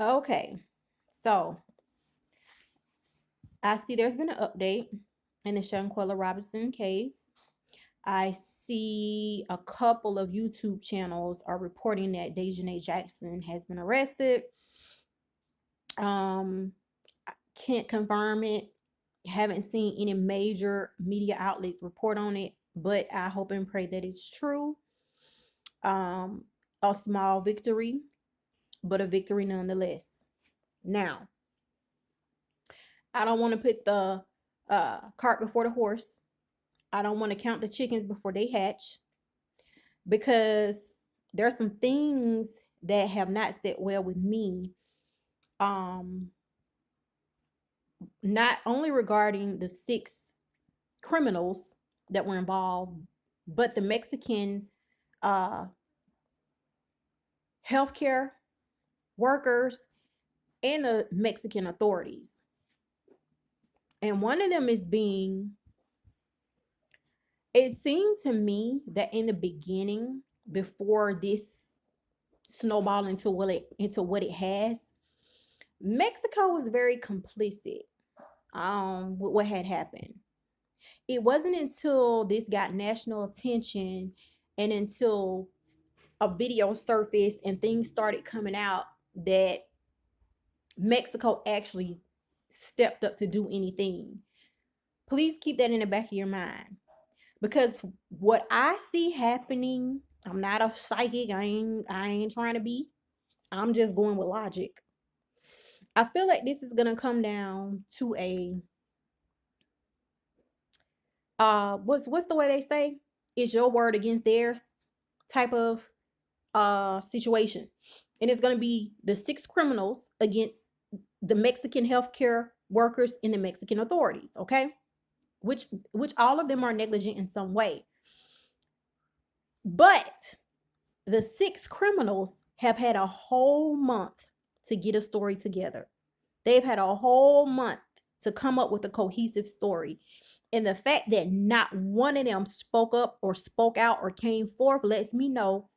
Okay, so I see there's been an update in the Shamquella Robinson case. I see a couple of YouTube channels are reporting that Daejhanae Jackson has been arrested. I can't confirm it. Haven't seen any major media outlets report on it, but I hope and pray that it's true. Um, a small victory, but a victory nonetheless. Now, I don't want to put the cart before the horse. I don't want to count the chickens before they hatch because there's some things that have not set well with me. Um, not only regarding the 6 criminals that were involved, but the Mexican uh, healthcare workers and the Mexican authorities. And one of them is being, it seemed to me that in the beginning, before this snowball into what it has, Mexico was very complicit with what had happened. It wasn't until this got national attention and until a video surfaced and things started coming out that Mexico actually stepped up to do anything. Please keep that in the back of your mind. Because what I see happening, I'm not a psychic. I ain't trying to be. I'm just going with logic. I feel like this is gonna come down to a what's the way they say? It's your word against theirs type of situation. And it's gonna be the 6 criminals against the Mexican healthcare workers and the Mexican authorities, okay? Which all of them are negligent in some way. But the 6 criminals have had a whole month to get a story together. They've had a whole month to come up with a cohesive story. And the fact that not one of them spoke up or spoke out or came forth lets me know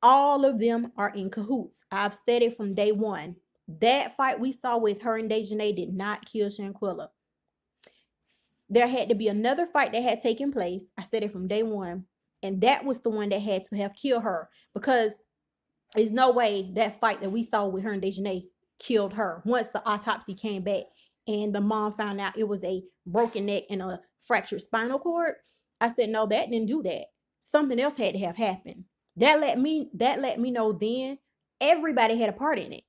all of them are in cahoots. I've said it from day one. That fight we saw with her and Daejhanae did not kill Shamquella. There had to be another fight that had taken place. I said it from day one. And that was the one that had to have killed her, because there's no way that fight that we saw with her and Daejhanae killed her. Once the autopsy came back and the mom found out it was a broken neck and a fractured spinal cord, I said, no, that didn't do that. Something else had to have happened. That let me know then everybody had a part in it.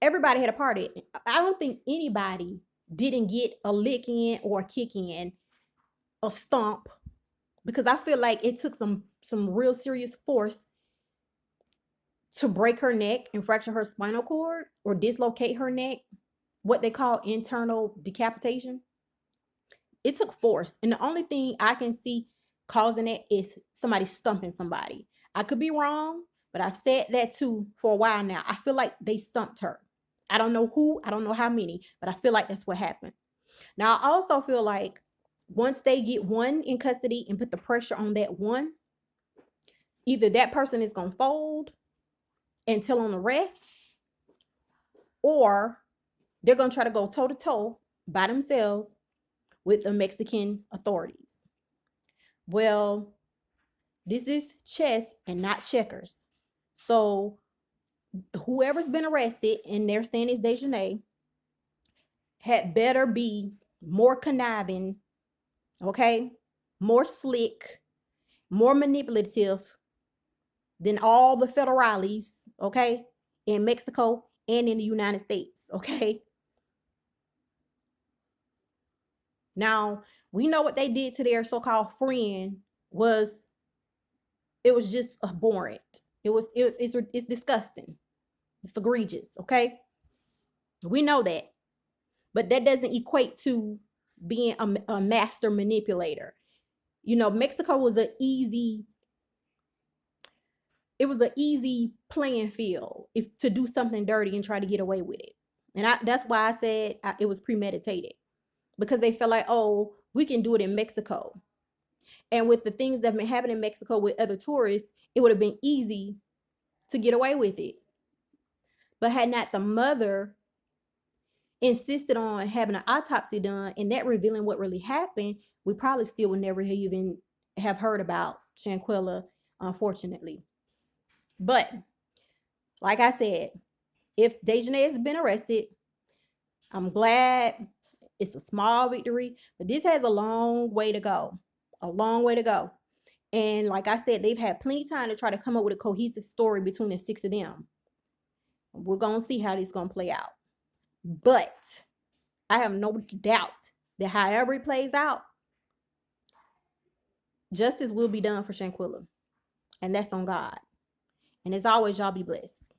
Everybody had a part in it. I don't think anybody didn't get a lick in or a kick in, a stomp, because I feel like it took some real serious force to break her neck and fracture her spinal cord or dislocate her neck, what they call internal decapitation. It took force. And the only thing I can see causing it is somebody stumping somebody. I could be wrong, but I've said that too for a while now. I feel like they stumped her. I don't know who, I don't know how many, but I feel like that's what happened. Now, I also feel like once they get one in custody and put the pressure on that one, either that person is going to fold and tell on the rest, or they're going to try to go toe to toe by themselves with the Mexican authorities. Well, this is chess and not checkers. So whoever's been arrested and they're saying it's Daejhanae had better be more conniving, okay, more slick, more manipulative than all the federales, okay, in Mexico and in the United States, okay. Now, we know what they did to their so-called friend was, it was just abhorrent. It's disgusting. It's egregious, okay? We know that. But that doesn't equate to being a master manipulator. You know, Mexico was it was an easy playing field if to do something dirty and try to get away with it. And that's why I said it was premeditated, because they felt like, oh, we can do it in Mexico. And with the things that have been happening in Mexico with other tourists, it would have been easy to get away with it. But had not the mother insisted on having an autopsy done and that revealing what really happened, we probably still would never even have heard about Shamquella, unfortunately. But like I said, if Daejhanae has been arrested, I'm glad. It's a small victory, but this has a long way to go. A long way to go. And like I said, they've had plenty of time to try to come up with a cohesive story between the six of them. We're going to see how this is going to play out. But I have no doubt that however it plays out, justice will be done for Shamquella. And that's on God. And as always, y'all be blessed.